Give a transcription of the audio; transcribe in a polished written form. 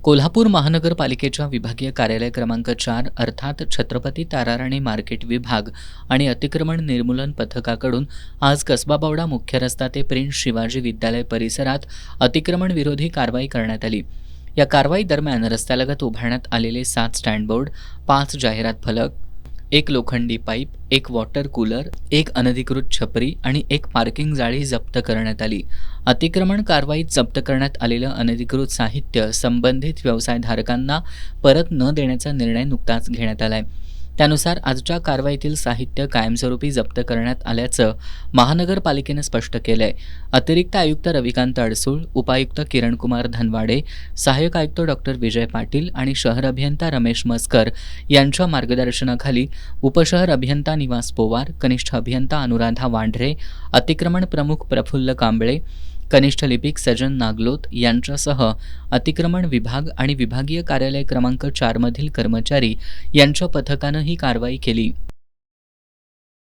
कोल्हापूर महानगरपालिकेच्या विभागीय कार्यालय क्रमांक 4 अर्थात छत्रपती ताराराणी मार्केट विभाग आणि अतिक्रमण निर्मूलन पथकाकडून आज कसबा बावडा मुख्य रस्ता ते प्रिन्स शिवाजी विद्यालय परिसरात अतिक्रमण विरोधी कारवाई करण्यात आली। या कारवाई दरम्यान रस्त्यालगत उभारण्यात आलेले 7 स्टँड बोर्ड, 5 जाहिरात फलक, 1 लोखंडी पाईप, 1 वॉटर कूलर, 1 अनधिकृत छपरी आणि 1 पार्किंग जाळी जप्त करण्यात आली। अतिक्रमण कारवाईत जप्त करण्यात आलेलं अनधिकृत साहित्य संबंधित व्यवसायधारकांना परत न देण्याचा निर्णय नुकताच घेण्यात आलाय। त्यानुसार आजच्या कारवाईतील साहित्य कायमस्वरूपी जप्त करण्यात आल्याचं महानगरपालिकेनं स्पष्ट केलंय। अतिरिक्त आयुक्त रविकांत अडसूळ, उपायुक्त किरणकुमार धनवाडे, सहाय्यक आयुक्त डॉक्टर विजय पाटील आणि शहर अभियंता रमेश मस्कर यांच्या मार्गदर्शनाखाली उपशहर अभियंता निवास पोवार, कनिष्ठ अभियंता अनुराधा वांढरे, अतिक्रमण प्रमुख प्रफुल्ल कांबळे, कनिष्ठ लिपिक सजन नागलोत यांच्यासह अतिक्रमण विभाग आणि विभागीय कार्यालय क्रमांक 4 मधील कर्मचारी यांच्या पथकानं ही कारवाई केली।